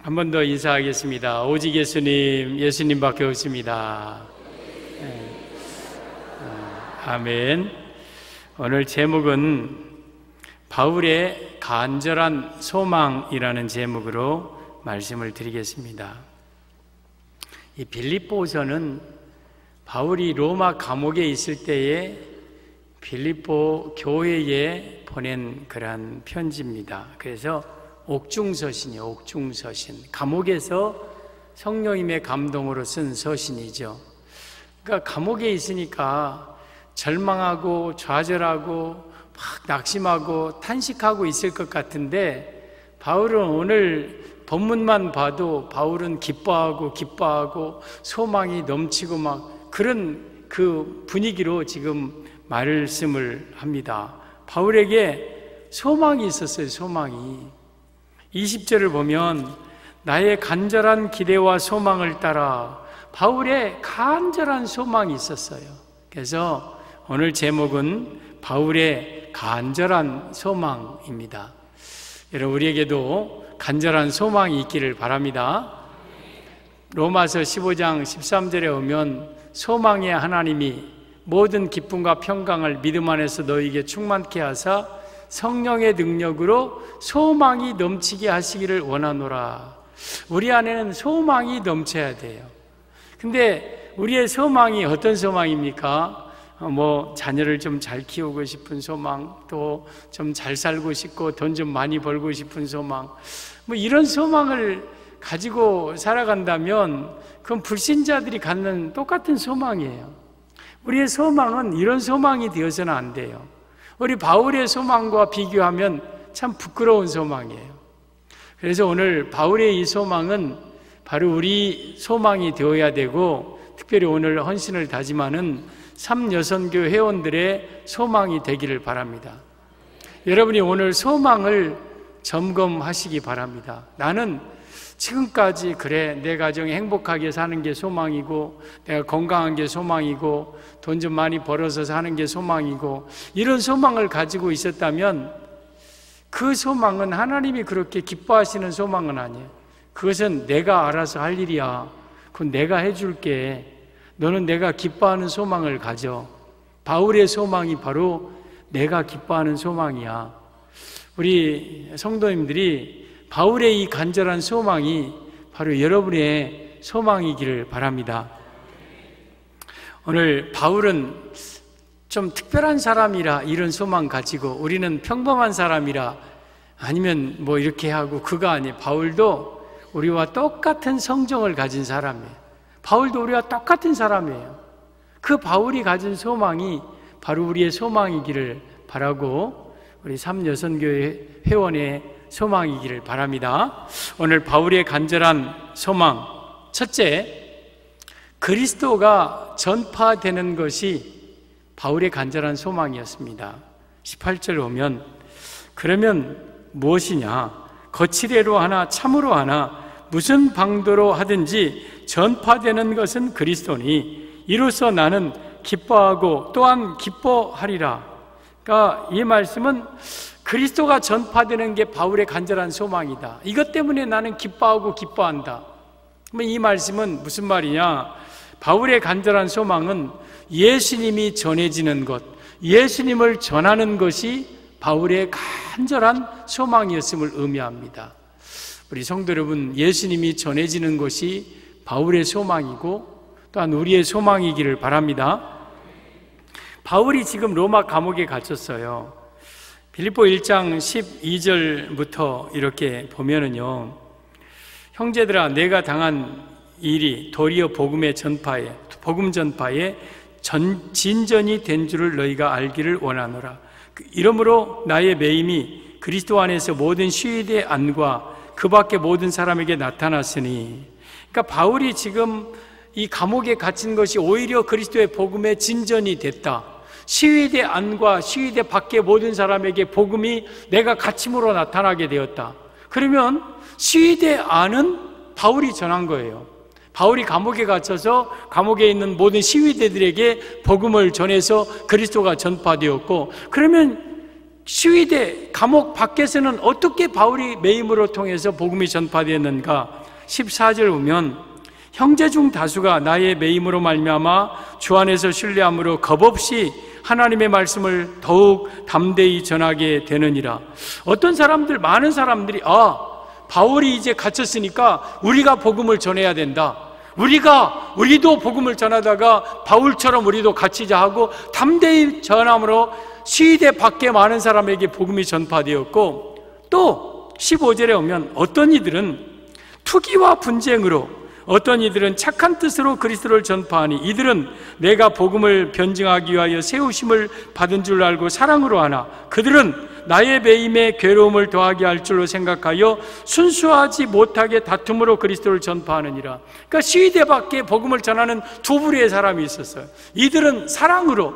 한 번 더 인사하겠습니다. 오직 예수님, 예수님밖에 없습니다. 아멘. 오늘 제목은 바울의 간절한 소망이라는 제목으로 말씀을 드리겠습니다. 이 빌립보서는 바울이 로마 감옥에 있을 때에 빌립보 교회에 보낸 그러한 편지입니다. 그래서 옥중서신이요, 옥중서신. 감옥에서 성령님의 감동으로 쓴 서신이죠. 그러니까 감옥에 있으니까 절망하고 좌절하고 막 낙심하고 탄식하고 있을 것 같은데, 바울은 오늘 본문만 봐도 바울은 기뻐하고 소망이 넘치고 막 그런 그 분위기로 지금 말씀을 합니다. 바울에게 소망이 있었어요. 소망이. 20절을 보면 나의 간절한 기대와 소망을 따라 바울의 간절한 소망이 있었어요. 그래서 오늘 제목은 바울의 간절한 소망입니다. 여러분, 우리에게도 간절한 소망이 있기를 바랍니다. 로마서 15장 13절에 오면 소망의 하나님이 모든 기쁨과 평강을 믿음 안에서 너희에게 충만케 하사 성령의 능력으로 소망이 넘치게 하시기를 원하노라. 우리 안에는 소망이 넘쳐야 돼요. 근데 우리의 소망이 어떤 소망입니까? 자녀를 좀 잘 키우고 싶은 소망, 또 좀 잘 살고 싶고 돈 좀 많이 벌고 싶은 소망, 이런 소망을 가지고 살아간다면 그건 불신자들이 갖는 똑같은 소망이에요. 우리의 소망은 이런 소망이 되어서는 안 돼요. 우리 바울의 소망과 비교하면 참 부끄러운 소망이에요. 그래서 오늘 바울의 이 소망은 바로 우리 소망이 되어야 되고, 특별히 오늘 헌신을 다짐하는 삼여선교 회원들의 소망이 되기를 바랍니다. 여러분이 오늘 소망을 점검하시기 바랍니다. 나는 지금까지 그래, 내 가정이 행복하게 사는 게 소망이고, 내가 건강한 게 소망이고, 돈 좀 많이 벌어서 사는 게 소망이고, 이런 소망을 가지고 있었다면 그 소망은 하나님이 그렇게 기뻐하시는 소망은 아니에요. 그것은 내가 알아서 할 일이야. 그건 내가 해줄게. 너는 내가 기뻐하는 소망을 가져. 바울의 소망이 바로 내가 기뻐하는 소망이야. 우리 성도님들이 바울의 이 간절한 소망이 바로 여러분의 소망이기를 바랍니다. 오늘 바울은 좀 특별한 사람이라 이런 소망 가지고, 우리는 평범한 사람이라 아니면 이렇게 하고, 그가 아니에요. 바울도 우리와 똑같은 성정을 가진 사람이에요. 바울도 우리와 똑같은 사람이에요. 그 바울이 가진 소망이 바로 우리의 소망이기를 바라고, 우리 삼여선교회 회원의 소망이기를 바랍니다. 오늘 바울의 간절한 소망, 첫째, 그리스도가 전파되는 것이 바울의 간절한 소망이었습니다. 18절 보면, 그러면 무엇이냐? 거칠애로 하나 참으로 하나 무슨 방도로 하든지 전파되는 것은 그리스도니 이로써 나는 기뻐하고 또한 기뻐하리라. 그러니까 이 말씀은 그리스도가 전파되는 게 바울의 간절한 소망이다. 이것 때문에 나는 기뻐하고 기뻐한다. 이 말씀은 무슨 말이냐? 바울의 간절한 소망은 예수님이 전해지는 것, 예수님을 전하는 것이 바울의 간절한 소망이었음을 의미합니다. 우리 성도 여러분, 예수님이 전해지는 것이 바울의 소망이고 또한 우리의 소망이기를 바랍니다. 바울이 지금 로마 감옥에 갇혔어요. 빌립보 1장 12절부터 이렇게 보면은요, 형제들아, 내가 당한 일이 도리어 복음 전파에 진전이 된 줄을 너희가 알기를 원하노라. 이러므로 나의 매임이 그리스도 안에서 모든 시위대 안과 그 밖에 모든 사람에게 나타났으니, 그러니까 바울이 지금 이 감옥에 갇힌 것이 오히려 그리스도의 복음의 진전이 됐다. 시위대 안과 시위대 밖의 모든 사람에게 복음이 내가 갇힘으로 나타나게 되었다. 그러면 시위대 안은 바울이 전한 거예요. 바울이 감옥에 갇혀서 감옥에 있는 모든 시위대들에게 복음을 전해서 그리스도가 전파되었고, 그러면 시위대 감옥 밖에서는 어떻게 바울이 매임으로 통해서 복음이 전파되었는가? 14절 보면 형제 중 다수가 나의 매임으로 말미암아 주 안에서 신뢰함으로 겁없이 하나님의 말씀을 더욱 담대히 전하게 되느니라. 어떤 사람들, 많은 사람들이 바울이 이제 갇혔으니까 우리가 복음을 전해야 된다. 우리도 복음을 전하다가 바울처럼 우리도 갇히자 하고 담대히 전함으로 시위대 밖에 많은 사람에게 복음이 전파되었고, 또 15절에 오면 어떤 이들은 투기와 분쟁으로, 어떤 이들은 착한 뜻으로 그리스도를 전파하니 이들은 내가 복음을 변증하기 위하여 세우심을 받은 줄 알고 사랑으로 하나 그들은 나의 매임에 괴로움을 더하게 할 줄로 생각하여 순수하지 못하게 다툼으로 그리스도를 전파하느니라. 그러니까 시위대 밖에 복음을 전하는 두 부류의 사람이 있었어요. 이들은 사랑으로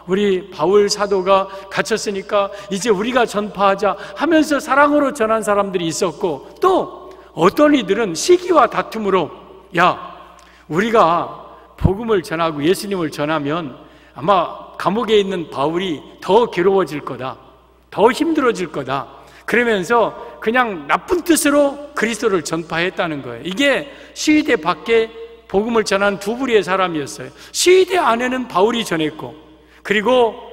우리 바울 사도가 갇혔으니까 이제 우리가 전파하자 하면서 사랑으로 전한 사람들이 있었고, 또 어떤 이들은 시기와 다툼으로 우리가 복음을 전하고 예수님을 전하면 아마 감옥에 있는 바울이 더 괴로워질 거다, 더 힘들어질 거다, 그러면서 그냥 나쁜 뜻으로 그리스도를 전파했다는 거예요. 이게 시위대 밖에 복음을 전하는 두 부류의 사람이었어요. 시위대 안에는 바울이 전했고, 그리고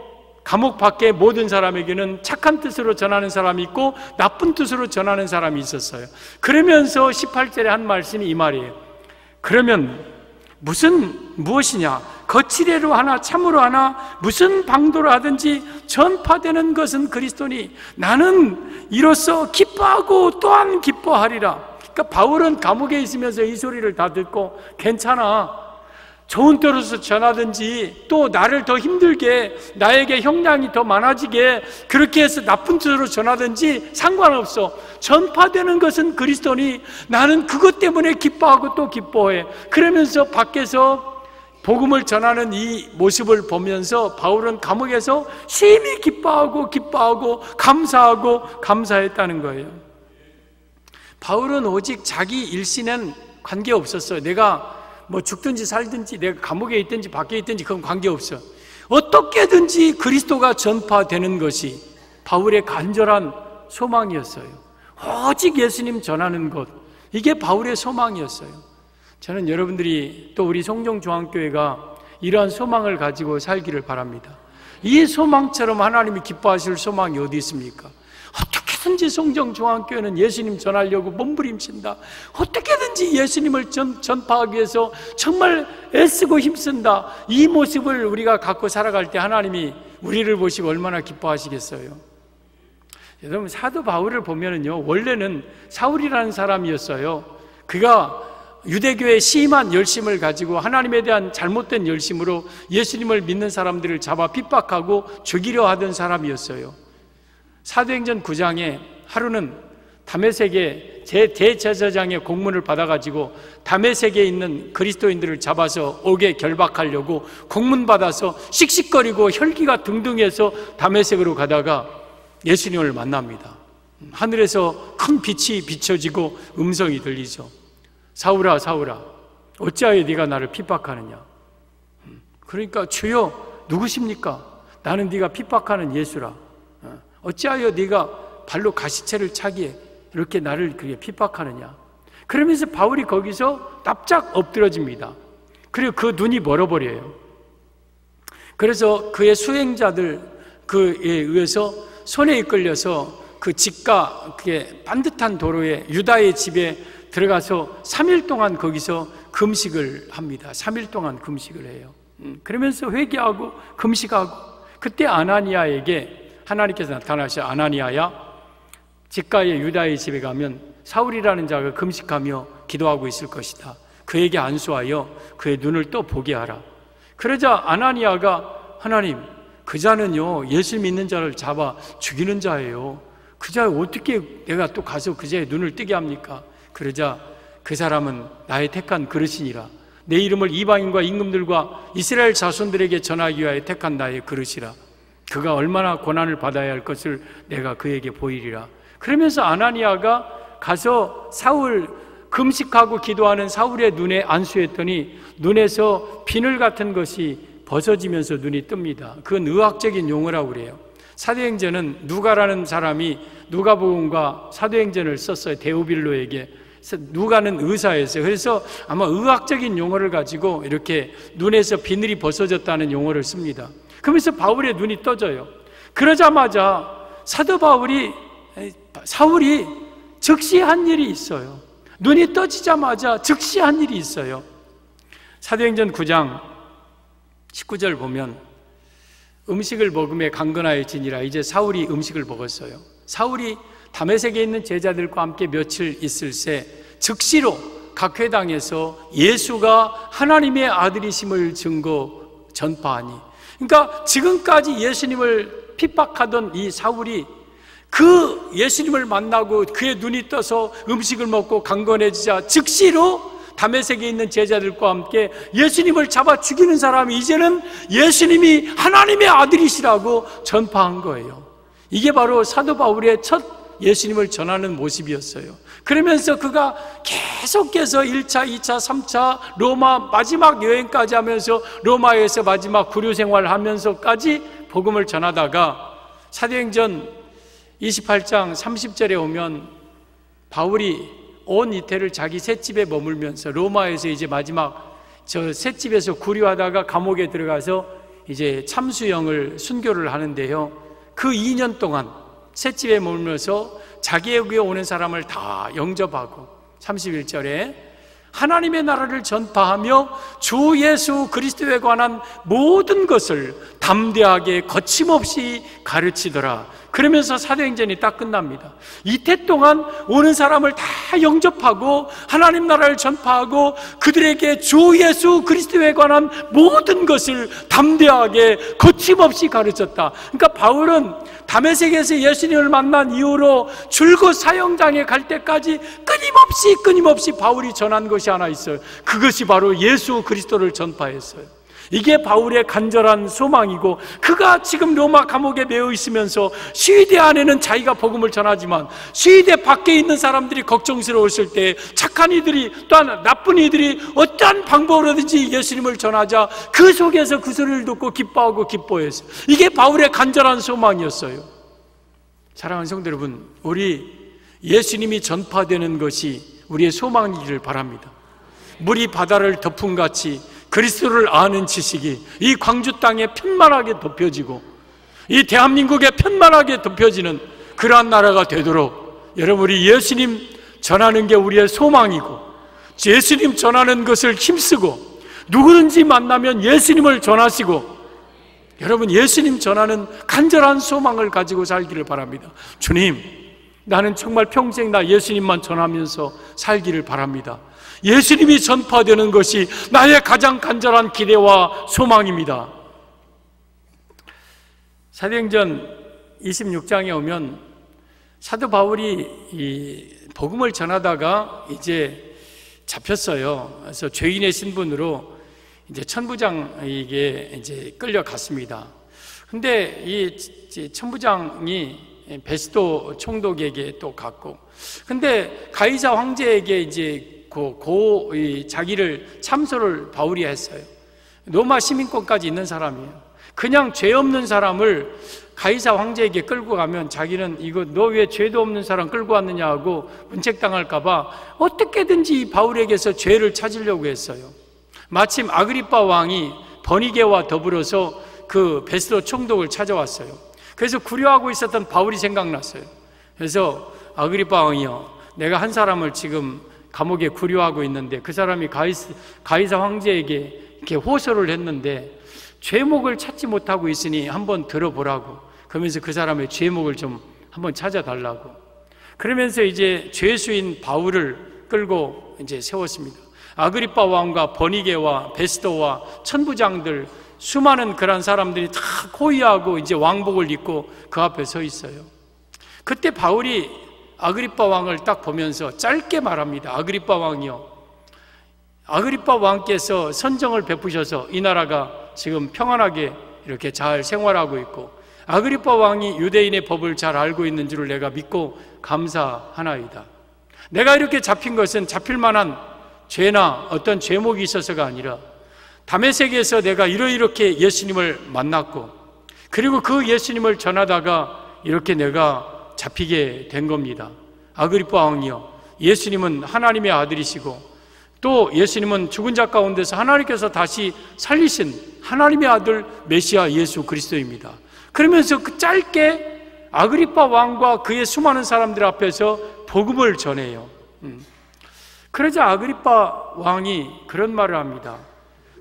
감옥 밖에 모든 사람에게는 착한 뜻으로 전하는 사람이 있고 나쁜 뜻으로 전하는 사람이 있었어요. 그러면서 18절에 한 말씀이 이 말이에요. 그러면 무엇이냐? 거칠애로 하나 참으로 하나 무슨 방도로 하든지 전파되는 것은 그리스도니 나는 이로써 기뻐하고 또한 기뻐하리라. 그러니까 바울은 감옥에 있으면서 이 소리를 다 듣고 괜찮아, 좋은 뜻으로 전하든지 또 나를 더 힘들게, 나에게 형량이 더 많아지게 그렇게 해서 나쁜 뜻으로 전하든지 상관없어. 전파되는 것은 그리스도니 나는 그것 때문에 기뻐하고 또 기뻐해. 그러면서 밖에서 복음을 전하는 이 모습을 보면서 바울은 감옥에서 심히 기뻐하고 감사했다는 거예요. 바울은 오직 자기 일신은 관계없었어요. 내가 죽든지 살든지, 내가 감옥에 있든지 밖에 있든지 그건 관계없어. 어떻게든지 그리스도가 전파되는 것이 바울의 간절한 소망이었어요. 오직 예수님 전하는 것, 이게 바울의 소망이었어요. 저는 여러분들이 또 우리 송정중앙교회가 이러한 소망을 가지고 살기를 바랍니다. 이 소망처럼 하나님이 기뻐하실 소망이 어디 있습니까? 어떻게든지 송정중앙교회는 예수님 전하려고 몸부림친다. 어떻게든지 예수님을 전파하기 위해서 정말 애쓰고 힘쓴다. 이 모습을 우리가 갖고 살아갈 때 하나님이 우리를 보시고 얼마나 기뻐하시겠어요. 여러분, 사도 바울을 보면은요, 원래는 사울이라는 사람이었어요. 그가 유대교의 심한 열심을 가지고 하나님에 대한 잘못된 열심으로 예수님을 믿는 사람들을 잡아 핍박하고 죽이려 하던 사람이었어요. 사도행전 9장에 하루는 다메섹의 대제사장의 공문을 받아가지고 다메섹에 있는 그리스도인들을 잡아서 옥에 결박하려고 공문 받아서 씩씩거리고 혈기가 등등해서 다메섹으로 가다가 예수님을 만납니다. 하늘에서 큰 빛이 비춰지고 음성이 들리죠. 사울아, 사울아, 어찌하여 네가 나를 핍박하느냐? 그러니까 주여, 누구십니까? 나는 네가 핍박하는 예수라. 어찌하여 네가 발로 가시채를 차기에 이렇게 나를 그렇게 핍박하느냐? 그러면서 바울이 거기서 납작 엎드러집니다. 그리고 그 눈이 멀어버려요. 그래서 그의 수행자들 그에 의해서 손에 이끌려서 그 집가, 그게 반듯한 도로에 유다의 집에 들어가서 3일 동안 거기서 금식을 합니다. 3일 동안 금식을 해요. 그러면서 회개하고 금식하고, 그때 아나니아에게 하나님께서 나타나셔. 아나니아야, 집가의 유다의 집에 가면 사울이라는 자가 금식하며 기도하고 있을 것이다. 그에게 안수하여 그의 눈을 또 보게 하라. 그러자 아나니아가, 하나님, 그 자는요 예수 믿는 자를 잡아 죽이는 자예요. 그 자 어떻게 내가 또 가서 그 자의 눈을 뜨게 합니까? 그러자 그 사람은 나의 택한 그릇이니라. 내 이름을 이방인과 임금들과 이스라엘 자손들에게 전하기 위하여 택한 나의 그릇이라. 그가 얼마나 고난을 받아야 할 것을 내가 그에게 보이리라. 그러면서 아나니아가 가서 사울, 금식하고 기도하는 사울의 눈에 안수했더니 눈에서 비늘 같은 것이 벗어지면서 눈이 뜹니다. 그건 의학적인 용어라고 그래요. 사도행전은 누가라는 사람이 누가복음과 사도행전을 썼어요. 데오빌로에게. 누가는 의사였어요. 그래서 아마 의학적인 용어를 가지고 이렇게 눈에서 비늘이 벗어졌다는 용어를 씁니다. 그러면서 바울의 눈이 떠져요. 그러자마자 사울이 즉시 한 일이 있어요. 눈이 떠지자마자 즉시 한 일이 있어요. 사도행전 9장 19절 보면 음식을 먹음에 강건하여지니라. 이제 사울이 음식을 먹었어요. 사울이 다메섹에 있는 제자들과 함께 며칠 있을 새 즉시로 각 회당에서 예수가 하나님의 아들이심을 전파하니, 그러니까 지금까지 예수님을 핍박하던 이 사울이 그 예수님을 만나고 그의 눈이 떠서 음식을 먹고 강건해지자 즉시로 다메섹에 있는 제자들과 함께 예수님을 잡아 죽이는 사람이 이제는 예수님이 하나님의 아들이시라고 전파한 거예요. 이게 바로 사도 바울의 첫 예수님을 전하는 모습이었어요. 그러면서 그가 계속해서 1차, 2차, 3차 로마 마지막 여행까지 하면서 로마에서 마지막 구류 생활을 하면서까지 복음을 전하다가 사도행전 28장 30절에 오면 바울이 온 이태를 자기 셋집에 머물면서 로마에서 이제 마지막 저 셋집에서 구류하다가 감옥에 들어가서 이제 참수형을 순교를 하는데요, 그 2년 동안 셋집에 머물면서 자기에게 오는 사람을 다 영접하고 31절에 하나님의 나라를 전파하며 주 예수 그리스도에 관한 모든 것을 담대하게 거침없이 가르치더라. 그러면서 사도행전이 딱 끝납니다. 이태 동안 오는 사람을 다 영접하고 하나님 나라를 전파하고 그들에게 주 예수 그리스도에 관한 모든 것을 담대하게 거침없이 가르쳤다. 그러니까 바울은 다메섹에서 예수님을 만난 이후로 줄곧 사형장에 갈 때까지 끊임없이 바울이 전한 것이 하나 있어요. 그것이 바로 예수 그리스도를 전파했어요. 이게 바울의 간절한 소망이고, 그가 지금 로마 감옥에 매여 있으면서 시위대 안에는 자기가 복음을 전하지만 시위대 밖에 있는 사람들이 걱정스러웠을 때 착한 이들이 또한 나쁜 이들이 어떠한 방법으로든지 예수님을 전하자 그 속에서 그 소리를 듣고 기뻐하고 기뻐했어요. 이게 바울의 간절한 소망이었어요. 사랑하는 성도 여러분, 우리 예수님이 전파되는 것이 우리의 소망이기를 바랍니다. 물이 바다를 덮음같이 그리스도를 아는 지식이 이 광주 땅에 편만하게 덮여지고 이 대한민국에 편만하게 덮여지는 그러한 나라가 되도록 여러분, 우리 예수님 전하는 게 우리의 소망이고, 예수님 전하는 것을 힘쓰고 누구든지 만나면 예수님을 전하시고, 여러분 예수님 전하는 간절한 소망을 가지고 살기를 바랍니다. 주님, 나는 정말 평생 나 예수님만 전하면서 살기를 바랍니다. 예수님이 전파되는 것이 나의 가장 간절한 기대와 소망입니다. 사도행전 26장에 오면 사도 바울이 이 복음을 전하다가 이제 잡혔어요. 그래서 죄인의 신분으로 이제 천부장에게 이제 끌려갔습니다. 근데 이 천부장이 베스도 총독에게 또 갔고, 근데 가이사 황제에게 이제 자기를 참소를 바울이 했어요. 로마 시민권까지 있는 사람이에요. 그냥 죄 없는 사람을 가이사 황제에게 끌고 가면 자기는 이거 너 왜 죄도 없는 사람 끌고 왔느냐 하고 문책당할까봐 어떻게든지 바울에게서 죄를 찾으려고 했어요. 마침 아그리빠 왕이 버니게와 더불어서 그 베스도 총독을 찾아왔어요. 그래서 구려하고 있었던 바울이 생각났어요. 그래서 아그리빠 왕이요, 내가 한 사람을 지금 감옥에 구려하고 있는데 그 사람이 가이사 황제에게 이렇게 호소를 했는데 죄목을 찾지 못하고 있으니 한번 들어보라고, 그러면서 그 사람의 죄목을 좀 한번 찾아달라고, 그러면서 이제 죄수인 바울을 끌고 이제 세웠습니다. 아그리빠 왕과 버니게와 베스도와 천부장들 수많은 그런 사람들이 다 호위하고 이제 왕복을 입고 그 앞에 서 있어요. 그때 바울이 아그리빠 왕을 딱 보면서 짧게 말합니다. 아그리빠 왕이요, 아그리빠 왕께서 선정을 베푸셔서 이 나라가 지금 평안하게 이렇게 잘 생활하고 있고, 아그리빠 왕이 유대인의 법을 잘 알고 있는 줄을 내가 믿고 감사하나이다. 내가 이렇게 잡힌 것은 잡힐 만한 죄나 어떤 죄목이 있어서가 아니라 다메섹에서 내가 이렇게 예수님을 만났고 그리고 그 예수님을 전하다가 이렇게 내가 잡히게 된 겁니다. 아그리파 왕이요, 예수님은 하나님의 아들이시고 또 예수님은 죽은 자 가운데서 하나님께서 다시 살리신 하나님의 아들 메시아 예수 그리스도입니다. 그러면서 그 짧게 아그리파 왕과 그의 수많은 사람들 앞에서 복음을 전해요. 그러자 아그리파 왕이 그런 말을 합니다.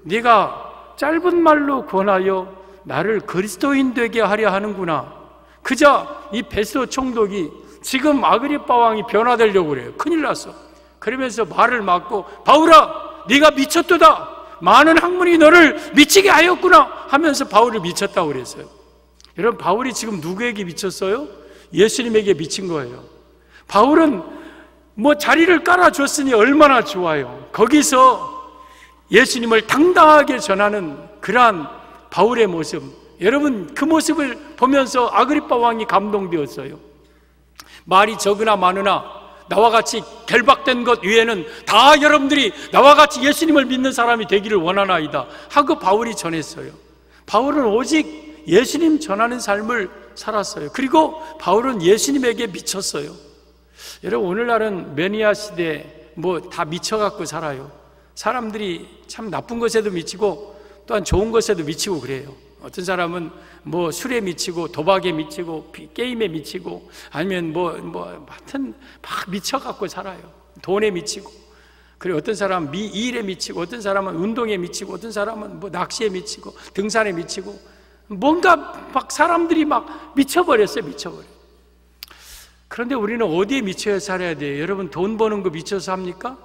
네가 짧은 말로 권하여 나를 그리스도인 되게 하려 하는구나. 그자 이 베스도 총독이 지금 아그리파 왕이 변화되려고 그래요. 큰일 났어. 그러면서 말을 막고, 바울아, 네가 미쳤도다. 많은 학문이 너를 미치게 하였구나 하면서 바울을 미쳤다고 그랬어요. 여러분, 바울이 지금 누구에게 미쳤어요? 예수님에게 미친 거예요. 바울은 뭐 자리를 깔아줬으니 얼마나 좋아요. 거기서 예수님을 당당하게 전하는 그러한 바울의 모습, 여러분 그 모습을 보면서 아그리파 왕이 감동되었어요. 말이 적으나 많으나 나와 같이 결박된 것 위에는 다 여러분들이 나와 같이 예수님을 믿는 사람이 되기를 원하나이다 하고 바울이 전했어요. 바울은 오직 예수님 전하는 삶을 살았어요. 그리고 바울은 예수님에게 미쳤어요. 여러분, 오늘날은 매니아 시대 뭐 다 미쳐갖고 살아요. 사람들이 참 나쁜 것에도 미치고 또한 좋은 것에도 미치고 그래요. 어떤 사람은 뭐 술에 미치고 도박에 미치고 게임에 미치고 아니면 하여튼 막 미쳐갖고 살아요. 돈에 미치고. 그리고 어떤 사람은 일에 미치고, 어떤 사람은 운동에 미치고, 어떤 사람은 뭐 낚시에 미치고 등산에 미치고, 뭔가 막 사람들이 막 미쳐버렸어요. 미쳐버려. 그런데 우리는 어디에 미쳐야 살아야 돼요? 여러분, 돈 버는 거 미쳐서 합니까?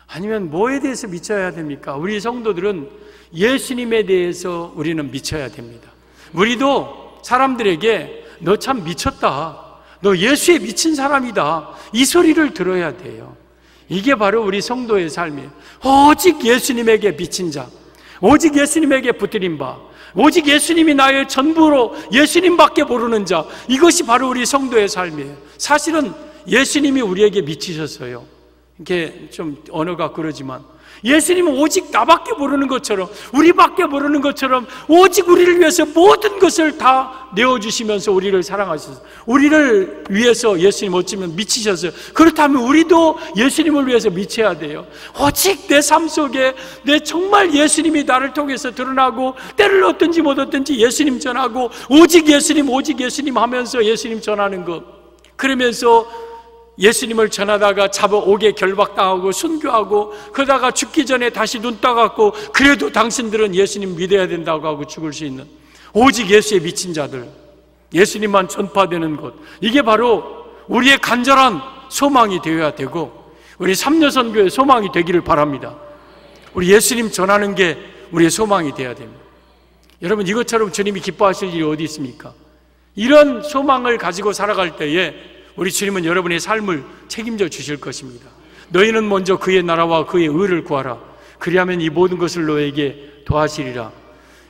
아니면 뭐에 대해서 미쳐야 됩니까? 우리 성도들은 예수님에 대해서 우리는 미쳐야 됩니다. 우리도 사람들에게 너 참 미쳤다, 너 예수에 미친 사람이다, 이 소리를 들어야 돼요. 이게 바로 우리 성도의 삶이에요. 오직 예수님에게 미친 자, 오직 예수님에게 붙들린 바, 오직 예수님이 나의 전부로 예수님밖에 모르는 자, 이것이 바로 우리 성도의 삶이에요. 사실은 예수님이 우리에게 미치셨어요. 이게 좀 언어가 그러지만 예수님은 오직 나밖에 모르는 것처럼, 우리밖에 모르는 것처럼 오직 우리를 위해서 모든 것을 다 내어주시면서 우리를 사랑하셨어요. 우리를 위해서 예수님 어쩌면 미치셨어요. 그렇다면 우리도 예수님을 위해서 미쳐야 돼요. 오직 내 삶 속에 내 정말 예수님이 나를 통해서 드러나고, 때를 얻든지 못 얻든지 예수님 전하고, 오직 예수님 하면서 예수님 전하는 것. 그러면서 예수님을 전하다가 옥에 결박당하고 순교하고, 그러다가 죽기 전에 다시 눈 떠갖고 그래도 당신들은 예수님 믿어야 된다고 하고 죽을 수 있는, 오직 예수에 미친 자들, 예수님만 전파되는 것, 이게 바로 우리의 간절한 소망이 되어야 되고 우리 삼려선교의 소망이 되기를 바랍니다. 우리 예수님 전하는 게 우리의 소망이 되어야 됩니다. 여러분, 이것처럼 주님이 기뻐하실 일이 어디 있습니까? 이런 소망을 가지고 살아갈 때에 우리 주님은 여러분의 삶을 책임져 주실 것입니다. 너희는 먼저 그의 나라와 그의 의를 구하라. 그리하면 이 모든 것을 너에게 더하시리라.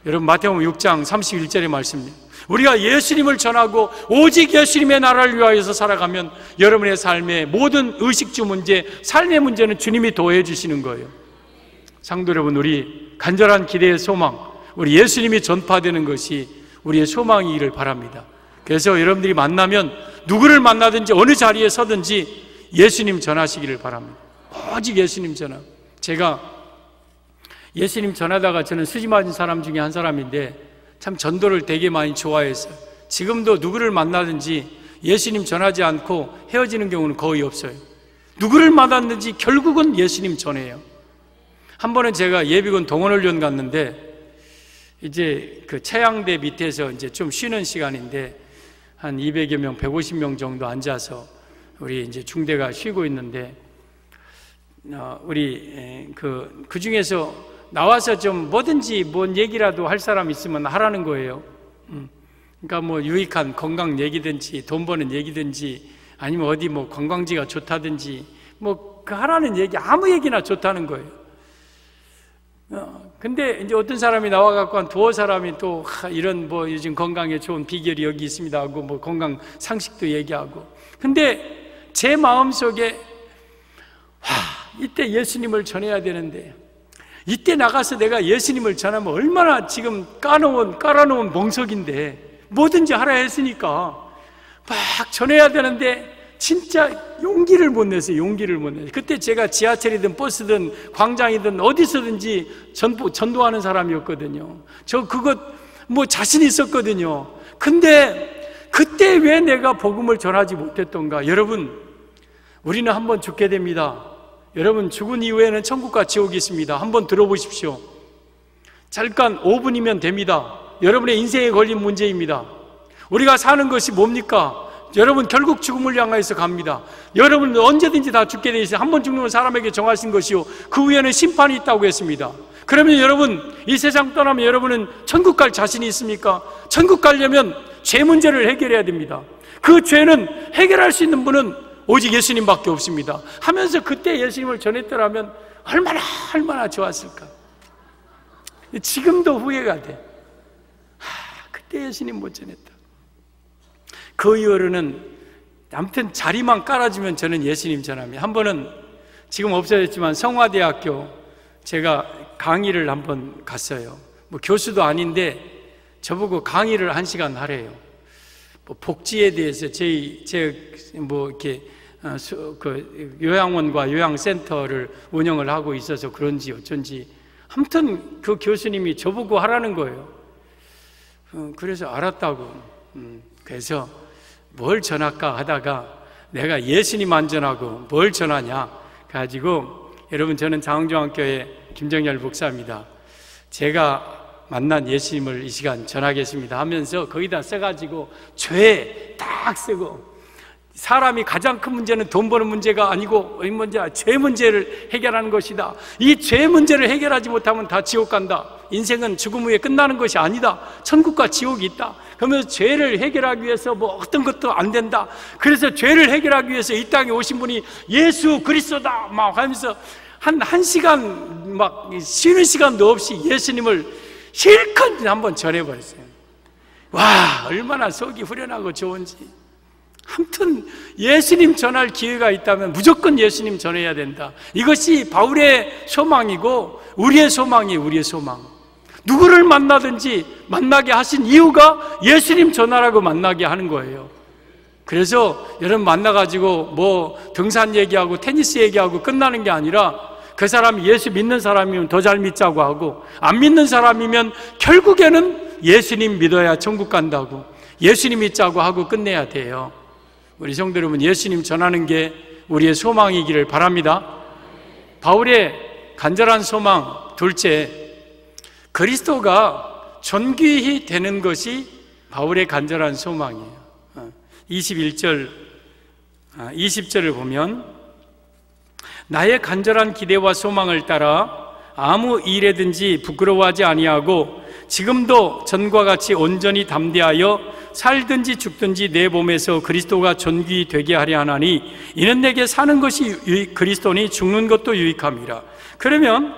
여러분, 마태복음 6장 31절의 말씀입니다. 우리가 예수님을 전하고 오직 예수님의 나라를 위하여서 살아가면 여러분의 삶의 모든 의식주 문제, 삶의 문제는 주님이 더해 주시는 거예요. 상도 여러분, 우리 간절한 기대의 소망, 우리 예수님이 전파되는 것이 우리의 소망이기를 바랍니다. 그래서 여러분들이 만나면, 누구를 만나든지 어느 자리에 서든지 예수님 전하시기를 바랍니다. 오직 예수님 전하. 제가 예수님 전하다가 저는 수지 맞은 사람 중에 한 사람인데 참 전도를 되게 많이 좋아했어요. 지금도 누구를 만나든지 예수님 전하지 않고 헤어지는 경우는 거의 없어요. 누구를 만났는지 결국은 예수님 전해요. 한 번은 제가 예비군 동원훈련 갔는데 이제 그 채양대 밑에서 이제 좀 쉬는 시간인데 한 200여 명, 150명 정도 앉아서 우리 이제 중대가 쉬고 있는데, 우리 그 중에서 나와서 좀 뭐든지 뭔 얘기라도 할 사람 있으면 하라는 거예요. 그러니까 뭐 유익한 건강 얘기든지 돈 버는 얘기든지 아니면 어디 뭐 관광지가 좋다든지 뭐 그 하라는 얘기, 아무 얘기나 좋다는 거예요. 근데 이제 어떤 사람이 나와갖고 한 두어 사람이 또 이런 뭐 요즘 건강에 좋은 비결이 여기 있습니다 하고 뭐 건강 상식도 얘기하고, 근데 제 마음속에 이때 예수님을 전해야 되는데, 이때 나가서 내가 예수님을 전하면 얼마나 지금 깔아놓은 멍석인데 뭐든지 하라 했으니까 막 전해야 되는데 진짜 용기를 못 냈어요. 용기를 못 냈어요. 그때 제가 지하철이든 버스든 광장이든 어디서든지 전도하는 사람이었거든요. 저 그것 뭐 자신 있었거든요. 근데 그때 왜 내가 복음을 전하지 못했던가? 여러분, 우리는 한번 죽게 됩니다. 여러분, 죽은 이후에는 천국과 지옥이 있습니다. 한번 들어보십시오. 잠깐 5분이면 됩니다. 여러분의 인생에 걸린 문제입니다. 우리가 사는 것이 뭡니까? 여러분, 결국 죽음을 향해서 갑니다. 여러분은 언제든지 다 죽게 돼 있어요. 한 번 죽는 건 사람에게 정하신 것이요, 그 후에는 심판이 있다고 했습니다. 그러면 여러분, 이 세상 떠나면 여러분은 천국 갈 자신이 있습니까? 천국 가려면 죄 문제를 해결해야 됩니다. 그 죄는 해결할 수 있는 분은 오직 예수님밖에 없습니다 하면서 그때 예수님을 전했더라면 얼마나 좋았을까. 지금도 후회가 돼. 그때 예수님 못 전했다. 그 이후로는 아무튼 자리만 깔아주면 저는 예수님 전합니다. 한 번은 지금 없어졌지만 성화대학교 제가 강의를 한번 갔어요. 뭐 교수도 아닌데 저보고 강의를 1시간 하래요. 뭐 복지에 대해서 뭐 이렇게 그 요양원과 요양센터를 운영을 하고 있어서 그런지 어쩐지 아무튼 그 교수님이 저보고 하라는 거예요. 그래서 알았다고. 그래서 뭘 전할까 하다가 내가 예수님 안 전하고 뭘 전하냐 가지고, 여러분, 저는 장흥중앙교회 김정열 목사입니다. 제가 만난 예수님을 이 시간 전하겠습니다 하면서 거기다 써가지고 죄 딱 쓰고, 사람이 가장 큰 문제는 돈 버는 문제가 아니고 이 문제야, 죄 문제를 해결하는 것이다. 이 죄 문제를 해결하지 못하면 다 지옥 간다. 인생은 죽음 후에 끝나는 것이 아니다. 천국과 지옥이 있다. 그러면서 죄를 해결하기 위해서 뭐 어떤 것도 안 된다. 그래서 죄를 해결하기 위해서 이 땅에 오신 분이 예수 그리스도다 막 하면서 한 시간 막 쉬는 시간도 없이 예수님을 실컷 한번 전해버렸어요. 와, 얼마나 속이 후련하고 좋은지. 아무튼 예수님 전할 기회가 있다면 무조건 예수님 전해야 된다. 이것이 바울의 소망이고 우리의 소망이에요. 우리의 소망. 누구를 만나든지 만나게 하신 이유가 예수님 전하라고 만나게 하는 거예요. 그래서 여러분 만나가지고 뭐 등산 얘기하고 테니스 얘기하고 끝나는 게 아니라, 그 사람이 예수 믿는 사람이면 더 잘 믿자고 하고, 안 믿는 사람이면 결국에는 예수님 믿어야 천국 간다고, 예수님 믿자고 하고 끝내야 돼요. 우리 성도 여러분, 예수님 전하는 게 우리의 소망이기를 바랍니다. 바울의 간절한 소망 둘째, 그리스도가 존귀히 되는 것이 바울의 간절한 소망이에요. 21절, 20절을 보면, 나의 간절한 기대와 소망을 따라 아무 일에든지 부끄러워하지 아니하고 지금도 전과 같이 온전히 담대하여 살든지 죽든지 내 몸에서 그리스도가 존귀히 되게 하려 하나니, 이는 내게 사는 것이 그리스도니 죽는 것도 유익함이라. 그러면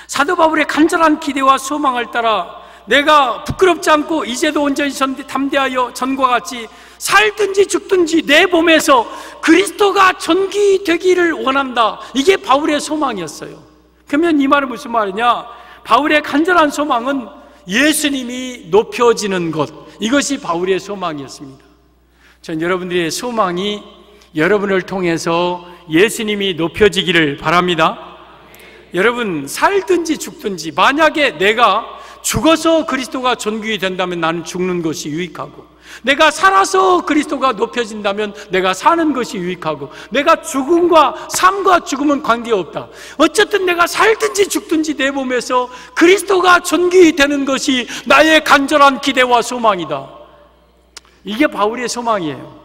사도 바울의 간절한 기대와 소망을 따라 내가 부끄럽지 않고 이제도 온전히 담대하여 전과 같이 살든지 죽든지 내 몸에서 그리스도가 존귀히 되기를 원한다. 이게 바울의 소망이었어요. 그러면 이 말은 무슨 말이냐? 바울의 간절한 소망은 예수님이 높여지는 것, 이것이 바울의 소망이었습니다. 전 여러분들의 소망이 여러분을 통해서 예수님이 높여지기를 바랍니다. 여러분, 살든지 죽든지, 만약에 내가 죽어서 그리스도가 존귀히 된다면 나는 죽는 것이 유익하고, 내가 살아서 그리스도가 높여진다면 내가 사는 것이 유익하고, 내가 죽음과 삶과 죽음은 관계없다. 어쨌든 내가 살든지 죽든지 내 몸에서 그리스도가 존귀히 되는 것이 나의 간절한 기대와 소망이다. 이게 바울의 소망이에요.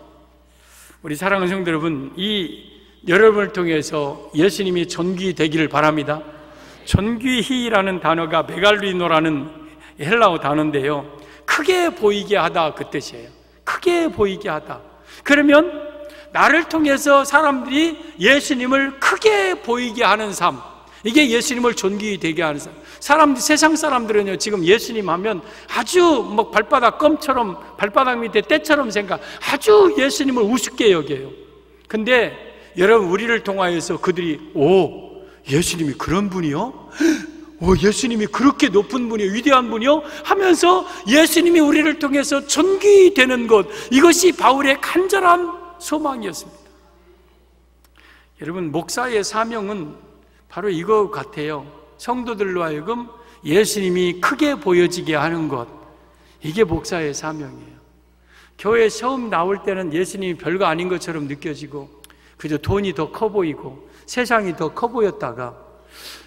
우리 사랑하는 성도 여러분, 이 여러분을 통해서 예수님이 존귀히 되기를 바랍니다. 존귀히라는 단어가 메갈리노라는 헬라어 단어인데요, 크게 보이게 하다, 그 뜻이에요. 크게 보이게 하다. 그러면 나를 통해서 사람들이 예수님을 크게 보이게 하는 삶, 이게 예수님을 존귀히 되게 하는 삶. 세상 사람들은요, 지금 예수님 하면 아주 뭐 발바닥 껌처럼, 발바닥 밑에 때처럼 생각, 아주 예수님을 우습게 여겨요. 근데 여러분, 우리를 통하여서 그들이, 오, 예수님이 그런 분이요? 예수님이 그렇게 높은 분이요, 위대한 분이요 하면서 예수님이 우리를 통해서 존귀되는 것, 이것이 바울의 간절한 소망이었습니다. 여러분, 목사의 사명은 바로 이거 같아요. 성도들로 하여금 예수님이 크게 보여지게 하는 것, 이게 목사의 사명이에요. 교회 처음 나올 때는 예수님이 별거 아닌 것처럼 느껴지고 그저 돈이 더 커 보이고 세상이 더 커 보였다가